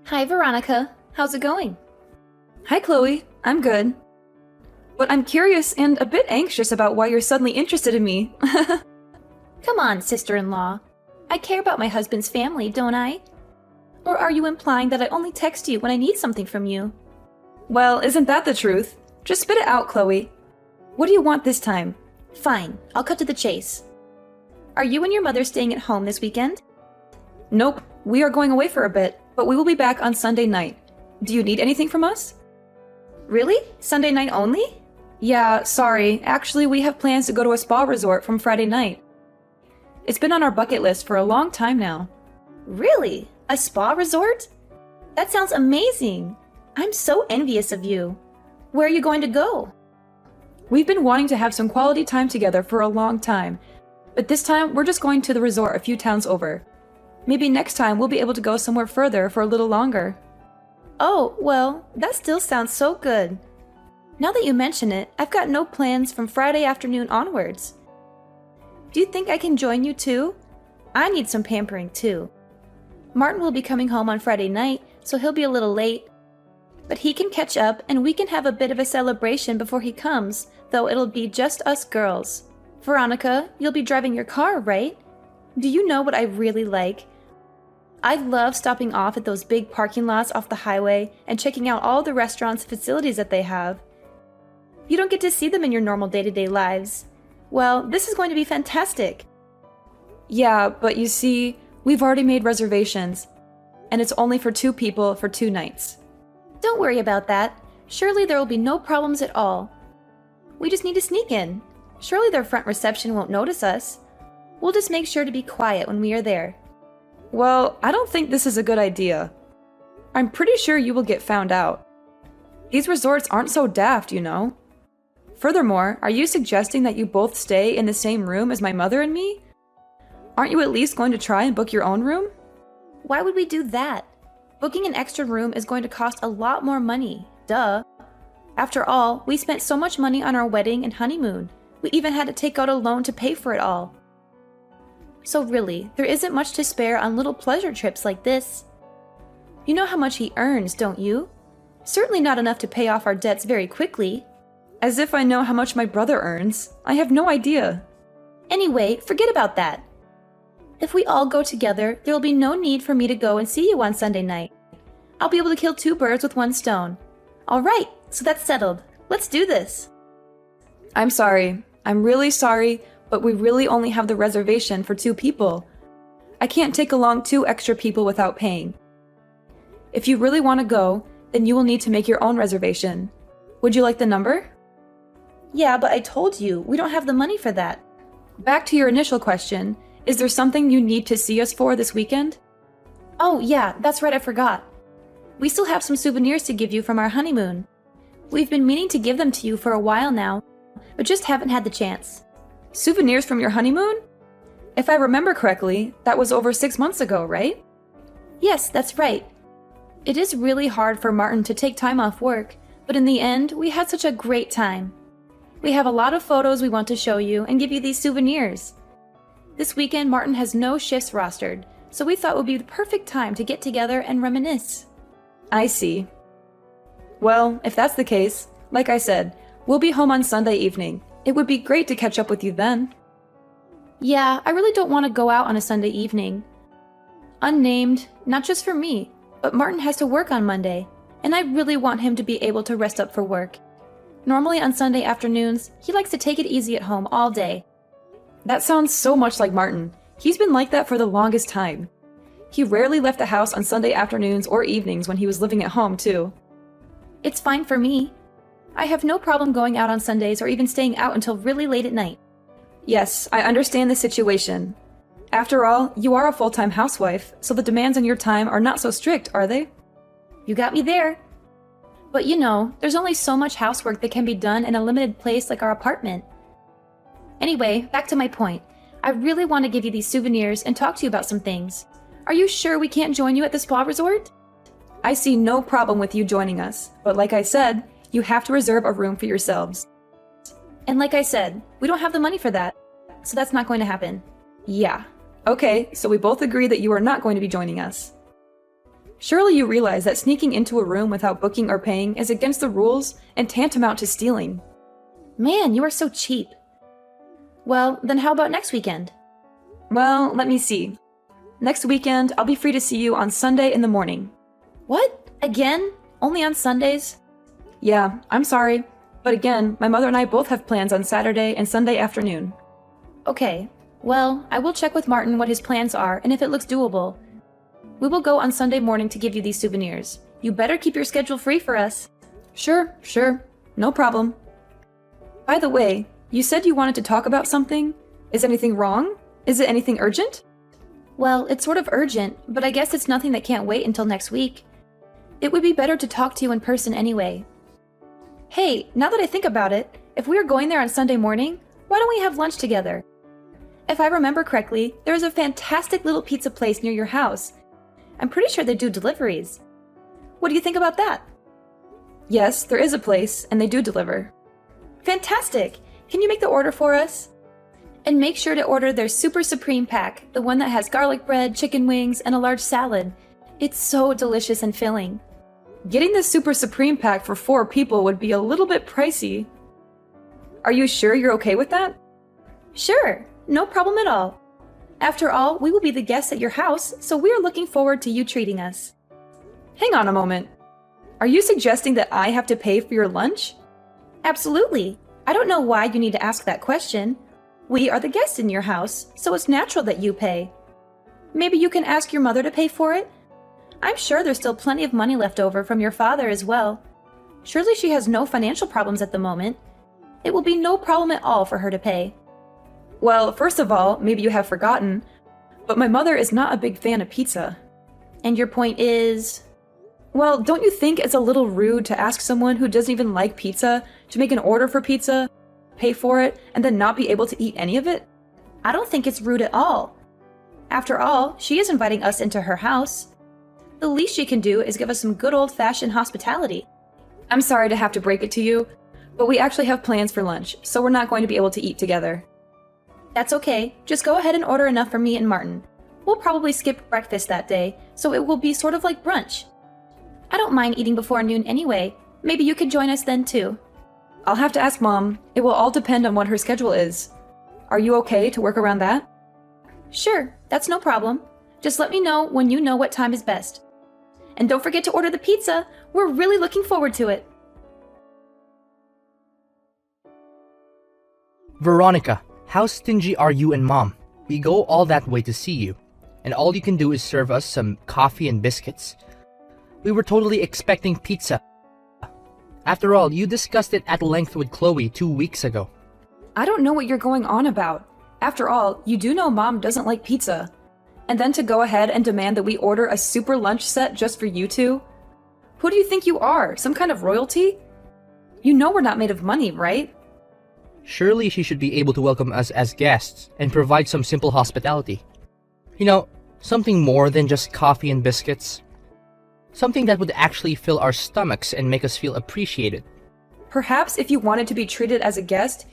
Hi, Veronica. How's it going? Hi, Chloe. I'm good. But I'm curious and a bit anxious about why you're suddenly interested in me. Come on, sister-in-law. I care about my husband's family, don't I? Or are you implying that I only text you when I need something from you? Well, isn't that the truth? Just spit it out, Chloe. What do you want this time? Fine, I'll cut to the chase. Are you and your mother staying at home this weekend? Nope, we are going away for a bit, but we will be back on Sunday night. Do you need anything from us? Really? Sunday night only? Yeah, sorry. Actually, we have plans to go to a spa resort from Friday night. It's been on our bucket list for a long time now. Really? A spa resort? That sounds amazing. I'm so envious of you. Where are you going to go? We've been wanting to have some quality time together for a long time, but this time we're just going to the resort a few towns over. Maybe next time we'll be able to go somewhere further for a little longer. Oh, well, that still sounds so good. Now that you mention it, I've got no plans from Friday afternoon onwards. Do you think I can join you too? I need some pampering too. Martin will be coming home on Friday night, so he'll be a little late. But he can catch up and we can have a bit of a celebration before he comes, though it'll be just us girls. Veronica, you'll be driving your car, right? Do you know what I really like? I love stopping off at those big parking lots off the highway and checking out all the restaurants and facilities that they have. You don't get to see them in your normal day-to-day lives. Well, this is going to be fantastic. Yeah, but you see, we've already made reservations, and it's only for 2 people for 2 nights. Don't worry about that. Surely there will be no problems at all. We just need to sneak in. Surely their front reception won't notice us. We'll just make sure to be quiet when we are there. Well, I don't think this is a good idea. I'm pretty sure you will get found out. These resorts aren't so daft, you know. Furthermore, are you suggesting that you both stay in the same room as my mother and me? Aren't you at least going to try and book your own room? Why would we do that? Booking an extra room is going to cost a lot more money. Duh. After all, we spent so much money on our wedding and honeymoon. We even had to take out a loan to pay for it all. So really, there isn't much to spare on little pleasure trips like this. You know how much he earns, don't you? Certainly not enough to pay off our debts very quickly. As if I know how much my brother earns. I have no idea. Anyway, forget about that. If we all go together, there will be no need for me to go and see you on Sunday night. I'll be able to kill 2 birds with 1 stone. All right, so that's settled. Let's do this. I'm sorry. I'm really sorry, but we really only have the reservation for 2 people. I can't take along 2 extra people without paying. If you really want to go, then you will need to make your own reservation. Would you like the number? Yeah, but I told you, we don't have the money for that. Back to your initial question, is there something you need to see us for this weekend? Oh yeah, that's right, I forgot. We still have some souvenirs to give you from our honeymoon. We've been meaning to give them to you for a while now, but just haven't had the chance. Souvenirs from your honeymoon? If I remember correctly, that was over 6 months ago, right? Yes, that's right. It is really hard for Martin to take time off work, but in the end, we had such a great time. We have a lot of photos we want to show you and give you these souvenirs. This weekend, Martin has no shifts rostered, so we thought it would be the perfect time to get together and reminisce. I see. Well, if that's the case, like I said, we'll be home on Sunday evening. It would be great to catch up with you then. Yeah, I really don't want to go out on a Sunday evening. Unnamed, not just for me, but Martin has to work on Monday, and I really want him to be able to rest up for work. Normally on Sunday afternoons, he likes to take it easy at home all day. That sounds so much like Martin. He's been like that for the longest time. He rarely left the house on Sunday afternoons or evenings when he was living at home, too. It's fine for me. I have no problem going out on Sundays or even staying out until really late at night. Yes, I understand the situation. After all, you are a full-time housewife, so the demands on your time are not so strict, are they? You got me there. But you know, there's only so much housework that can be done in a limited place like our apartment. Anyway, back to my point. I really want to give you these souvenirs and talk to you about some things. Are you sure we can't join you at the spa resort? I see no problem with you joining us, but like I said, you have to reserve a room for yourselves. And like I said, we don't have the money for that, so that's not going to happen. Yeah. Okay, so we both agree that you are not going to be joining us. Surely you realize that sneaking into a room without booking or paying is against the rules and tantamount to stealing. Man, you are so cheap. Well, then how about next weekend? Well, let me see. Next weekend, I'll be free to see you on Sunday in the morning. What? Again? Only on Sundays? Yeah, I'm sorry. But again, my mother and I both have plans on Saturday and Sunday afternoon. Okay. Well, I will check with Martin what his plans are and if it looks doable. We will go on Sunday morning to give you these souvenirs. You better keep your schedule free for us. Sure. No problem. By the way, you said you wanted to talk about something? Is anything wrong? Is it anything urgent? Well, it's sort of urgent, but I guess it's nothing that can't wait until next week. It would be better to talk to you in person anyway. Hey, now that I think about it, if we are going there on Sunday morning, why don't we have lunch together? If I remember correctly, there is a fantastic little pizza place near your house. I'm pretty sure they do deliveries. What do you think about that? Yes, there is a place, and they do deliver. Fantastic! Can you make the order for us? And make sure to order their Super Supreme Pack, the one that has garlic bread, chicken wings, and a large salad. It's so delicious and filling. Getting the Super Supreme Pack for 4 people would be a little bit pricey. Are you sure you're okay with that? Sure, no problem at all. After all, we will be the guests at your house, so we are looking forward to you treating us. Hang on a moment. Are you suggesting that I have to pay for your lunch? Absolutely. I don't know why you need to ask that question. We are the guests in your house, so it's natural that you pay. Maybe you can ask your mother to pay for it? I'm sure there's still plenty of money left over from your father as well. Surely she has no financial problems at the moment. It will be no problem at all for her to pay. Well, first of all, maybe you have forgotten, but my mother is not a big fan of pizza. And your point is? Well, don't you think it's a little rude to ask someone who doesn't even like pizza to make an order for pizza, pay for it, and then not be able to eat any of it? I don't think it's rude at all. After all, she is inviting us into her house. The least she can do is give us some good old-fashioned hospitality. I'm sorry to have to break it to you, but we actually have plans for lunch, so we're not going to be able to eat together. That's okay. Just go ahead and order enough for me and Martin. We'll probably skip breakfast that day, so it will be sort of like brunch. I don't mind eating before noon anyway. Maybe you could join us then too. I'll have to ask Mom. It will all depend on what her schedule is. Are you okay to work around that? Sure, that's no problem. Just let me know when you know what time is best. And don't forget to order the pizza. We're really looking forward to it. Veronica, how stingy are you and Mom? We go all that way to see you, and all you can do is serve us some coffee and biscuits. We were totally expecting pizza. After all, you discussed it at length with Chloe 2 weeks ago. I don't know what you're going on about. After all, you do know Mom doesn't like pizza. And then to go ahead and demand that we order a super lunch set just for you two? Who do you think you are? Some kind of royalty? You know we're not made of money, right? Surely she should be able to welcome us as guests and provide some simple hospitality. You know, something more than just coffee and biscuits. Something that would actually fill our stomachs and make us feel appreciated. Perhaps if you wanted to be treated as a guest,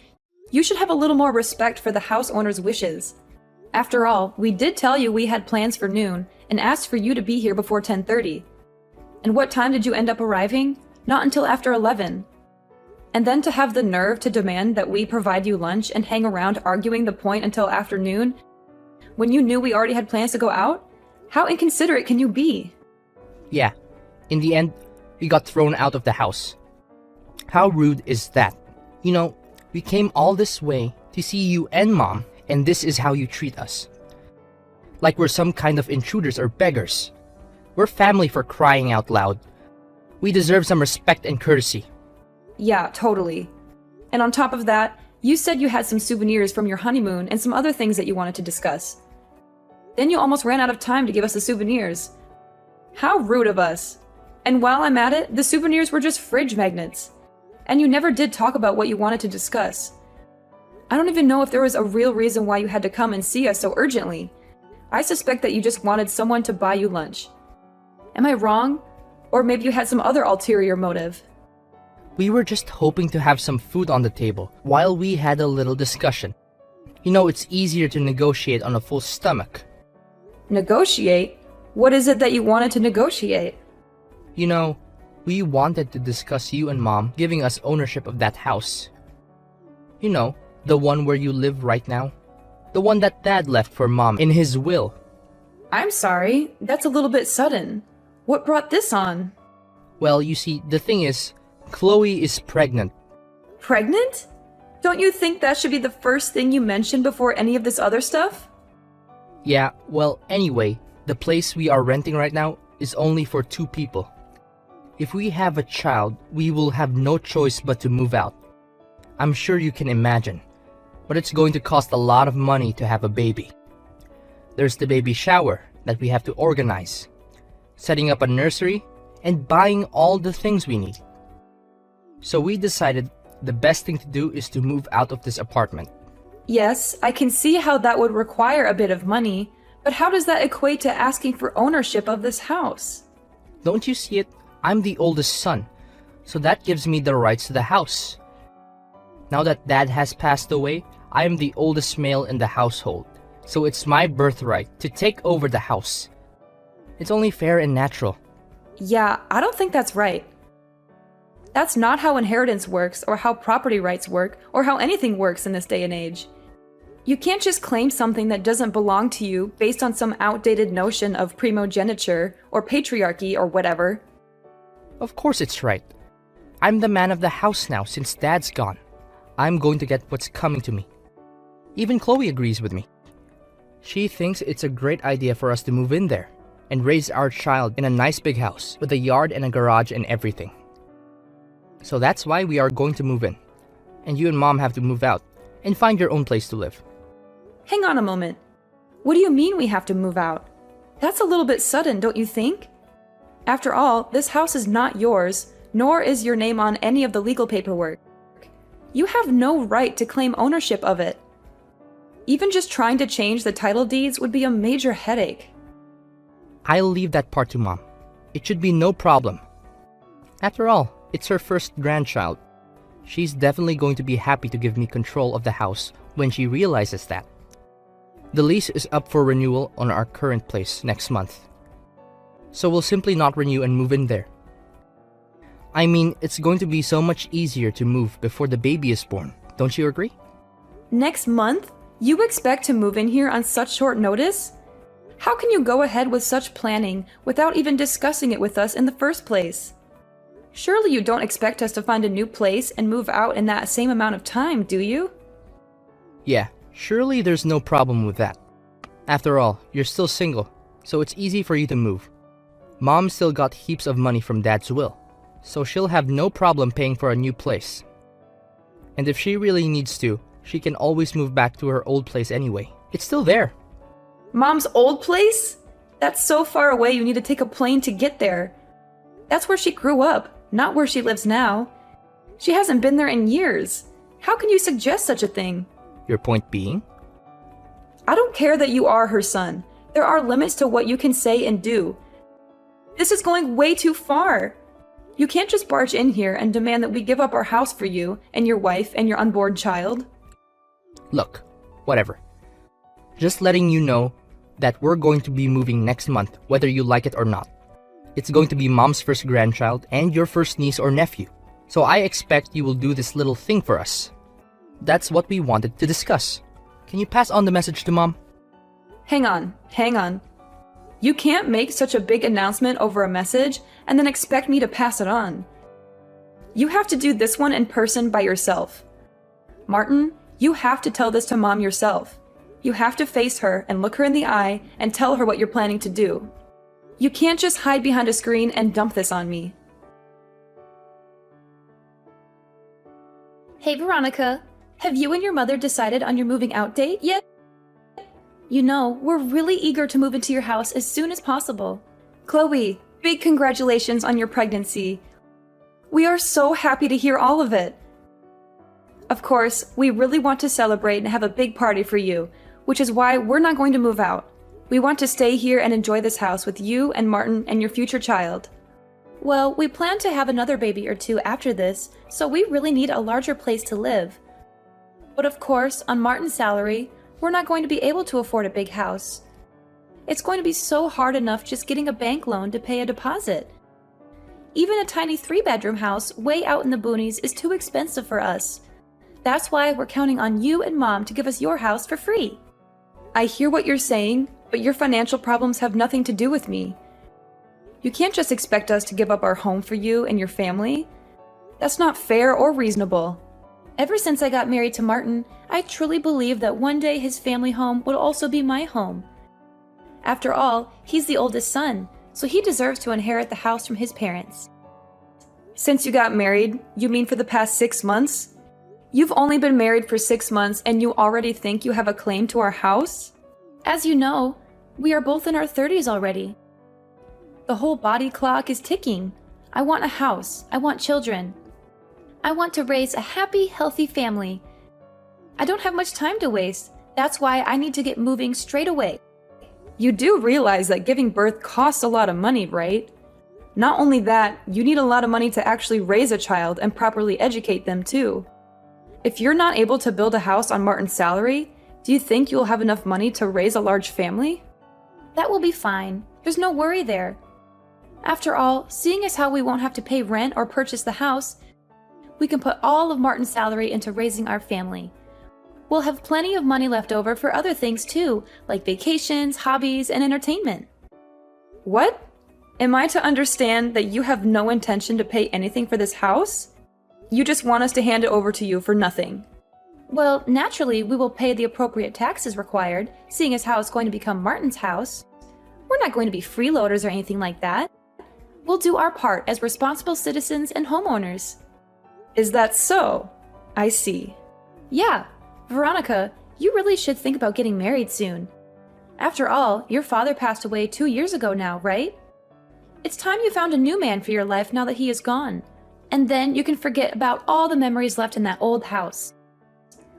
you should have a little more respect for the house owner's wishes. After all, we did tell you we had plans for noon and asked for you to be here before 10:30. And what time did you end up arriving? Not until after 11. And then to have the nerve to demand that we provide you lunch and hang around arguing the point until afternoon, when you knew we already had plans to go out? How inconsiderate can you be? Yeah, in the end, we got thrown out of the house. How rude is that? You know, we came all this way to see you and Mom, and this is how you treat us. Like we're some kind of intruders or beggars. We're family, for crying out loud. We deserve some respect and courtesy. Yeah, totally. And on top of that, you said you had some souvenirs from your honeymoon and some other things that you wanted to discuss. Then you almost ran out of time to give us the souvenirs. How rude of us. And while I'm at it, the souvenirs were just fridge magnets. And you never did talk about what you wanted to discuss. I don't even know if there was a real reason why you had to come and see us so urgently. I suspect that you just wanted someone to buy you lunch. Am I wrong? Or maybe you had some other ulterior motive. We were just hoping to have some food on the table while we had a little discussion. You know, it's easier to negotiate on a full stomach. Negotiate? What is it that you wanted to negotiate? You know, we wanted to discuss you and Mom giving us ownership of that house. You know, the one where you live right now. The one that Dad left for Mom in his will. I'm sorry, that's a little bit sudden. What brought this on? Well, you see, the thing is, Chloe is pregnant. Pregnant? Don't you think that should be the first thing you mention before any of this other stuff? Yeah, well, anyway, the place we are renting right now is only for 2 people. If we have a child, we will have no choice but to move out. I'm sure you can imagine, but it's going to cost a lot of money to have a baby. There's the baby shower that we have to organize, setting up a nursery, and buying all the things we need. So we decided the best thing to do is to move out of this apartment. Yes, I can see how that would require a bit of money, but how does that equate to asking for ownership of this house? Don't you see it? I'm the oldest son, so that gives me the rights to the house. Now that Dad has passed away, I am the oldest male in the household, so it's my birthright to take over the house. It's only fair and natural. Yeah, I don't think that's right. That's not how inheritance works, or how property rights work, or how anything works in this day and age. You can't just claim something that doesn't belong to you based on some outdated notion of primogeniture, or patriarchy, or whatever. Of course it's right. I'm the man of the house now since Dad's gone. I'm going to get what's coming to me. Even Chloe agrees with me. She thinks it's a great idea for us to move in there and raise our child in a nice big house with a yard and a garage and everything. So that's why we are going to move in. And you and Mom have to move out and find your own place to live. Hang on a moment. What do you mean we have to move out? That's a little bit sudden, don't you think? After all, this house is not yours, nor is your name on any of the legal paperwork. You have no right to claim ownership of it. Even just trying to change the title deeds would be a major headache. I'll leave that part to Mom. It should be no problem. After all, it's her first grandchild. She's definitely going to be happy to give me control of the house when she realizes that. The lease is up for renewal on our current place next month. So we'll simply not renew and move in there. I mean, it's going to be so much easier to move before the baby is born. Don't you agree? Next month? You expect to move in here on such short notice? How can you go ahead with such planning without even discussing it with us in the first place? Surely you don't expect us to find a new place and move out in that same amount of time, do you? Yeah, surely there's no problem with that. After all, you're still single, so it's easy for you to move. Mom still got heaps of money from Dad's will, so she'll have no problem paying for a new place. And if she really needs to, she can always move back to her old place anyway. It's still there. Mom's old place? That's so far away you need to take a plane to get there. That's where she grew up, not where she lives now. She hasn't been there in years. How can you suggest such a thing? Your point being? I don't care that you are her son. There are limits to what you can say and do. This is going way too far. You can't just barge in here and demand that we give up our house for you and your wife and your unborn child. Look, whatever. Just letting you know that we're going to be moving next month, whether you like it or not. It's going to be Mom's first grandchild and your first niece or nephew. So I expect you will do this little thing for us. That's what we wanted to discuss. Can you pass on the message to Mom? Hang on. You can't make such a big announcement over a message and then expect me to pass it on. You have to do this one in person by yourself. Martin, you have to tell this to Mom yourself. You have to face her and look her in the eye and tell her what you're planning to do. You can't just hide behind a screen and dump this on me. Hey, Veronica. Have you and your mother decided on your moving out date yet? You know, we're really eager to move into your house as soon as possible. Chloe, big congratulations on your pregnancy. We are so happy to hear all of it. Of course, we really want to celebrate and have a big party for you, which is why we're not going to move out. We want to stay here and enjoy this house with you and Martin and your future child. Well, we plan to have another baby or two after this, so we really need a larger place to live. But of course, on Martin's salary, we're not going to be able to afford a big house. It's going to be so hard enough just getting a bank loan to pay a deposit. Even a tiny 3-bedroom house way out in the boonies is too expensive for us. That's why we're counting on you and Mom to give us your house for free. I hear what you're saying, but your financial problems have nothing to do with me. You can't just expect us to give up our home for you and your family. That's not fair or reasonable. Ever since I got married to Martin, I truly believed that one day his family home would also be my home. After all, he's the oldest son, so he deserves to inherit the house from his parents. Since you got married, you mean for the past 6 months? You've only been married for 6 months and you already think you have a claim to our house? As you know, we are both in our 30s already. The whole body clock is ticking. I want a house. I want children. I want to raise a happy, healthy family. I don't have much time to waste. That's why I need to get moving straight away. You do realize that giving birth costs a lot of money, right? Not only that, you need a lot of money to actually raise a child and properly educate them too. If you're not able to build a house on Martin's salary, do you think you'll have enough money to raise a large family? That will be fine. There's no worry there. After all, seeing as how we won't have to pay rent or purchase the house, we can put all of Martin's salary into raising our family. We'll have plenty of money left over for other things too, like vacations, hobbies, and entertainment. What? Am I to understand that you have no intention to pay anything for this house? You just want us to hand it over to you for nothing. Well, naturally, we will pay the appropriate taxes required, seeing as how it's going to become Martin's house. We're not going to be freeloaders or anything like that. We'll do our part as responsible citizens and homeowners. Is that so? I see. Yeah. Veronica, you really should think about getting married soon. After all, your father passed away 2 years ago now, right? It's time you found a new man for your life now that he is gone. And then you can forget about all the memories left in that old house.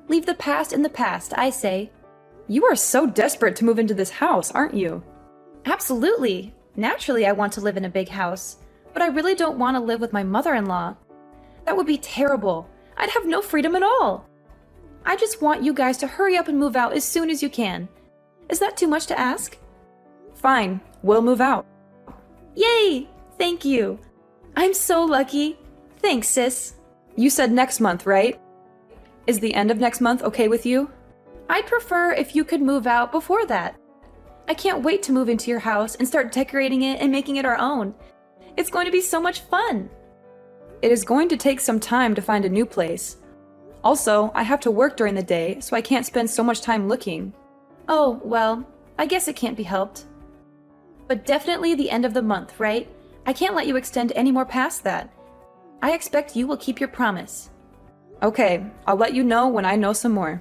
Leave the past in the past, I say. You are so desperate to move into this house, aren't you? Absolutely. Naturally, I want to live in a big house. But I really don't want to live with my mother-in-law. That would be terrible. I'd have no freedom at all. I just want you guys to hurry up and move out as soon as you can. Is that too much to ask? Fine, we'll move out. Yay! Thank you. I'm so lucky. Thanks, sis. You said next month, right? Is the end of next month okay with you? I'd prefer if you could move out before that. I can't wait to move into your house and start decorating it and making it our own. It's going to be so much fun. It is going to take some time to find a new place. Also, I have to work during the day, so I can't spend so much time looking. Oh, well, I guess it can't be helped. But definitely the end of the month, right? I can't let you extend any more past that. I expect you will keep your promise. Okay, I'll let you know when I know some more.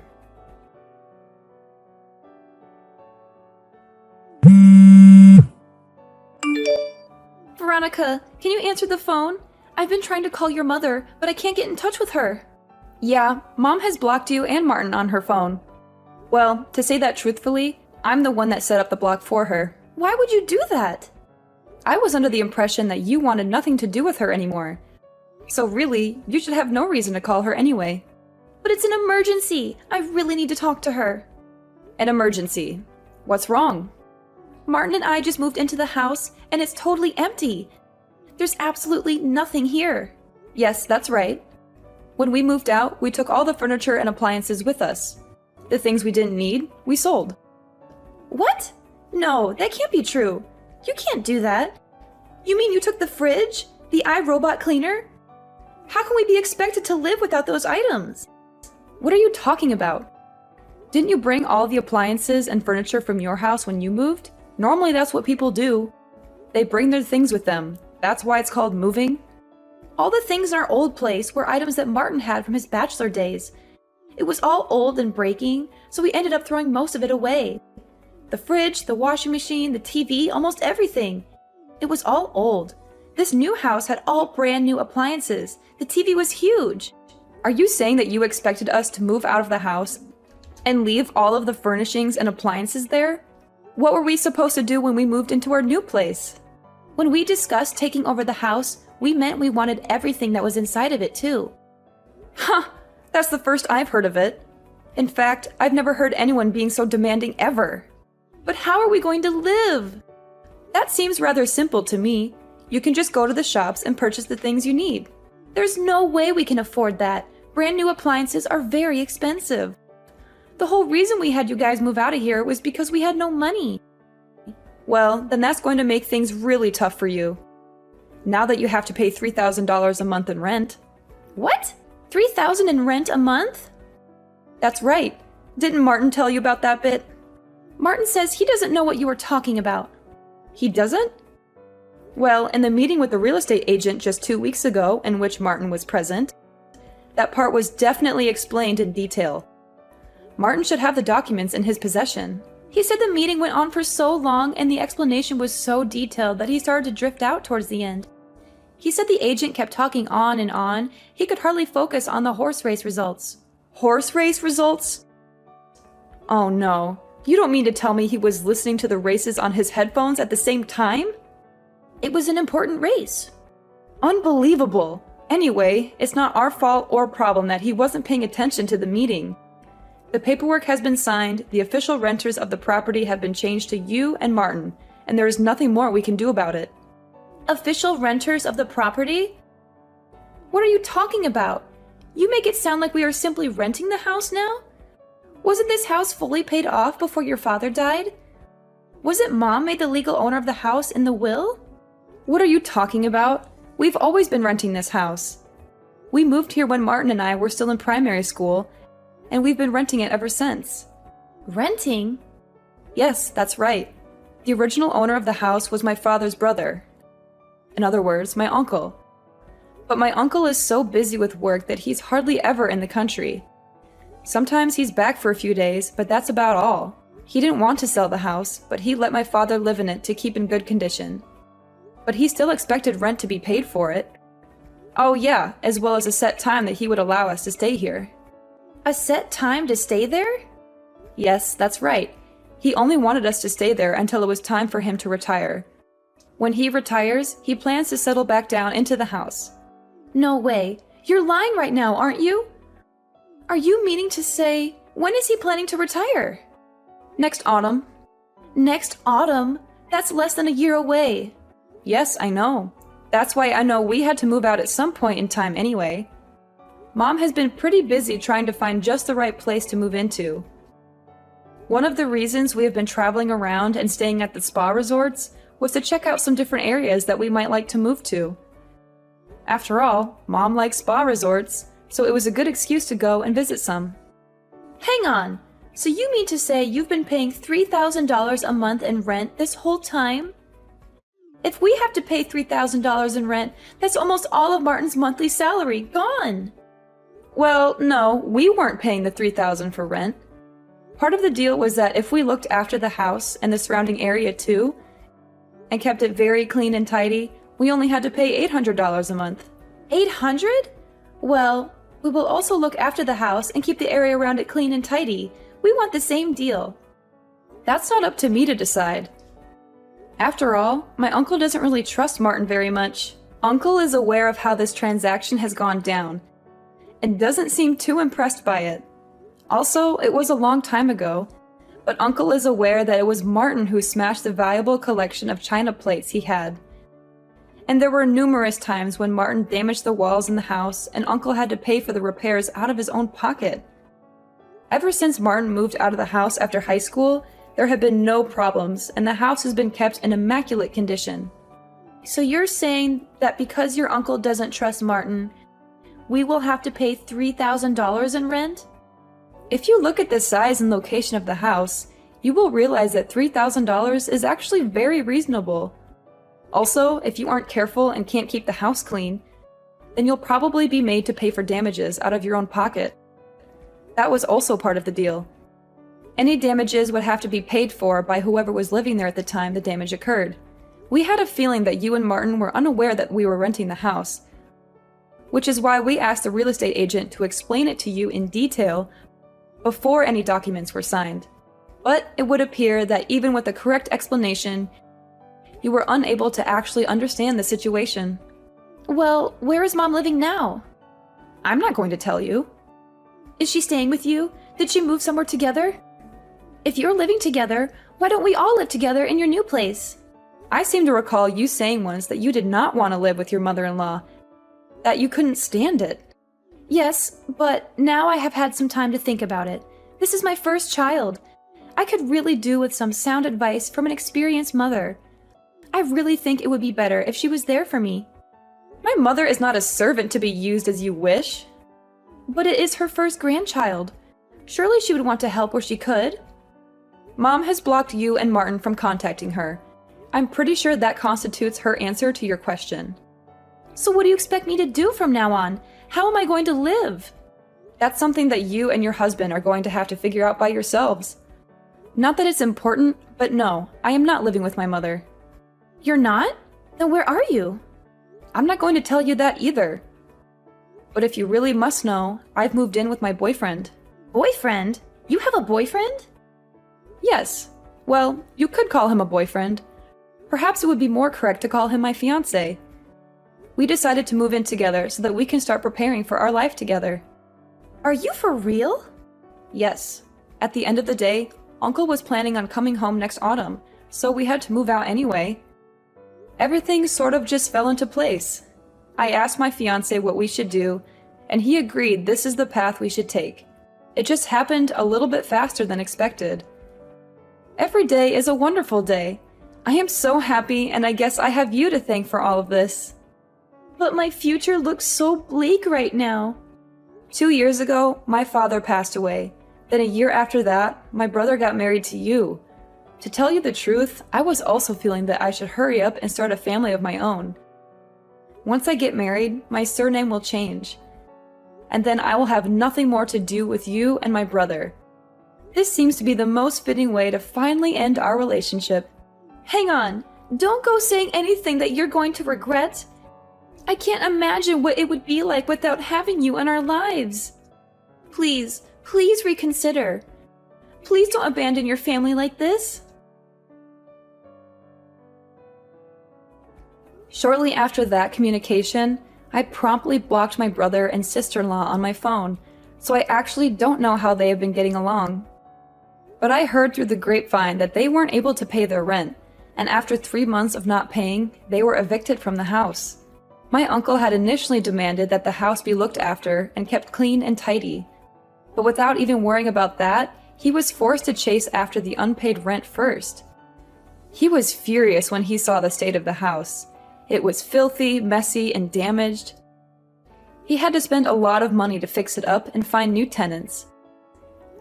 Veronica, can you answer the phone? I've been trying to call your mother, but I can't get in touch with her. Yeah, Mom has blocked you and Martin on her phone. Well, to say that truthfully, I'm the one that set up the block for her. Why would you do that? I was under the impression that you wanted nothing to do with her anymore. So really, you should have no reason to call her anyway. But it's an emergency. I really need to talk to her. An emergency? What's wrong? Martin and I just moved into the house, and it's totally empty. There's absolutely nothing here. Yes, that's right. When we moved out, we took all the furniture and appliances with us. The things we didn't need, we sold. What? No, that can't be true. You can't do that. You mean you took the fridge? The iRobot cleaner? How can we be expected to live without those items? What are you talking about? Didn't you bring all the appliances and furniture from your house when you moved? Normally that's what people do. They bring their things with them. That's why it's called moving. All the things in our old place were items that Martin had from his bachelor days. It was all old and breaking, so we ended up throwing most of it away. The fridge, the washing machine, the TV, almost everything. It was all old. This new house had all brand new appliances. The TV was huge. Are you saying that you expected us to move out of the house and leave all of the furnishings and appliances there? What were we supposed to do when we moved into our new place? When we discussed taking over the house, we meant we wanted everything that was inside of it too. Huh, that's the first I've heard of it. In fact, I've never heard anyone being so demanding ever. But how are we going to live? That seems rather simple to me. You can just go to the shops and purchase the things you need. There's no way we can afford that. Brand new appliances are very expensive. The whole reason we had you guys move out of here was because we had no money. Well, then that's going to make things really tough for you. Now that you have to pay $3,000 a month in rent. What? $3,000 in rent a month? That's right. Didn't Martin tell you about that bit? Martin says he doesn't know what you were talking about. He doesn't? Well, in the meeting with the real estate agent just 2 weeks ago, in which Martin was present, that part was definitely explained in detail. Martin should have the documents in his possession. He said the meeting went on for so long and the explanation was so detailed that he started to drift out towards the end. He said the agent kept talking on and on. He could hardly focus on the horse race results. Horse race results? Oh no. You don't mean to tell me he was listening to the races on his headphones at the same time? It was an important race. Unbelievable. Anyway, it's not our fault or problem that he wasn't paying attention to the meeting. The paperwork has been signed, the official renters of the property have been changed to you and Martin, and there is nothing more we can do about it. Official renters of the property? What are you talking about? You make it sound like we are simply renting the house now? Wasn't this house fully paid off before your father died? Wasn't Mom made the legal owner of the house in the will? What are you talking about? We've always been renting this house. We moved here when Martin and I were still in primary school, and we've been renting it ever since. Renting? Yes, that's right. The original owner of the house was my father's brother. In other words, my uncle. But my uncle is so busy with work that he's hardly ever in the country. Sometimes he's back for a few days, but that's about all. He didn't want to sell the house, but he let my father live in it to keep in good condition. But he still expected rent to be paid for it. Oh yeah, as well as a set time that he would allow us to stay here. A set time to stay there? Yes, that's right. He only wanted us to stay there until it was time for him to retire. When he retires, he plans to settle back down into the house. No way. You're lying right now, aren't you? Are you meaning to say, when is he planning to retire? Next autumn. Next autumn? That's less than a year away. Yes, I know. That's why I know we had to move out at some point in time anyway. Mom has been pretty busy trying to find just the right place to move into. One of the reasons we have been traveling around and staying at the spa resorts was to check out some different areas that we might like to move to. After all, Mom likes spa resorts, so it was a good excuse to go and visit some. Hang on. So you mean to say you've been paying $3,000 a month in rent this whole time? If we have to pay $3,000 in rent, that's almost all of Martin's monthly salary gone. Well, no, we weren't paying the $3,000 for rent. Part of the deal was that if we looked after the house and the surrounding area too, and kept it very clean and tidy, we only had to pay $800 a month. $800? Well, we will also look after the house and keep the area around it clean and tidy. We want the same deal. That's not up to me to decide. After all, my uncle doesn't really trust Martin very much. Uncle is aware of how this transaction has gone down, and doesn't seem too impressed by it. Also, it was a long time ago, but Uncle is aware that it was Martin who smashed the valuable collection of china plates he had. And there were numerous times when Martin damaged the walls in the house and Uncle had to pay for the repairs out of his own pocket. Ever since Martin moved out of the house after high school, there have been no problems, and the house has been kept in immaculate condition. So you're saying that because your uncle doesn't trust Martin, we will have to pay $3,000 in rent? If you look at the size and location of the house, you will realize that $3,000 is actually very reasonable. Also, if you aren't careful and can't keep the house clean, then you'll probably be made to pay for damages out of your own pocket. That was also part of the deal. Any damages would have to be paid for by whoever was living there at the time the damage occurred. We had a feeling that you and Martin were unaware that we were renting the house, which is why we asked the real estate agent to explain it to you in detail before any documents were signed. But it would appear that even with the correct explanation, you were unable to actually understand the situation. Well, where is Mom living now? I'm not going to tell you. Is she staying with you? Did she move somewhere together? if you're living together, why don't we all live together in your new place? I seem to recall you saying once that you did not want to live with your mother-in-law, that you couldn't stand it. Yes, but now I have had some time to think about it. This is my first child. I could really do with some sound advice from an experienced mother. I really think it would be better if she was there for me. My mother is not a servant to be used as you wish. But it is her first grandchild. Surely she would want to help where she could. Mom has blocked you and Martin from contacting her. I'm pretty sure that constitutes her answer to your question. So what do you expect me to do from now on? How am I going to live? That's something that you and your husband are going to have to figure out by yourselves. Not that it's important, but no, I am not living with my mother. You're not? Then where are you? I'm not going to tell you that either. But if you really must know, I've moved in with my boyfriend. Boyfriend? You have a boyfriend? Yes. Well, you could call him a boyfriend. Perhaps it would be more correct to call him my fiancé. We decided to move in together so that we can start preparing for our life together. Are you for real? Yes. At the end of the day, Uncle was planning on coming home next autumn, so we had to move out anyway. Everything sort of just fell into place. I asked my fiancé what we should do, and he agreed this is the path we should take. It just happened a little bit faster than expected. Every day is a wonderful day. I am so happy, and I guess I have you to thank for all of this. But my future looks so bleak right now. 2 years ago, my father passed away. Then a year after that, my brother got married to you. To tell you the truth, I was also feeling that I should hurry up and start a family of my own. Once I get married, my surname will change. And then I will have nothing more to do with you and my brother. This seems to be the most fitting way to finally end our relationship. Hang on, don't go saying anything that you're going to regret. I can't imagine what it would be like without having you in our lives. Please, please reconsider. Please don't abandon your family like this. Shortly after that communication, I promptly blocked my brother and sister-in-law on my phone, so I actually don't know how they have been getting along. But I heard through the grapevine that they weren't able to pay their rent, and after 3 months of not paying, they were evicted from the house. My uncle had initially demanded that the house be looked after and kept clean and tidy. But without even worrying about that, he was forced to chase after the unpaid rent first. He was furious when he saw the state of the house. It was filthy, messy, and damaged. He had to spend a lot of money to fix it up and find new tenants.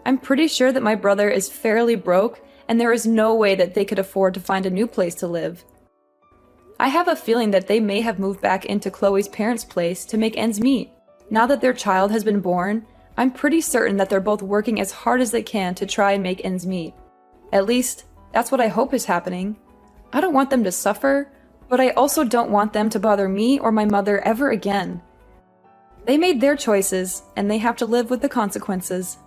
I'm pretty sure that my brother is fairly broke, and there is no way that they could afford to find a new place to live. I have a feeling that they may have moved back into Chloe's parents' place to make ends meet. Now that their child has been born, I'm pretty certain that they're both working as hard as they can to try and make ends meet. At least, that's what I hope is happening. I don't want them to suffer, but I also don't want them to bother me or my mother ever again. They made their choices, and they have to live with the consequences.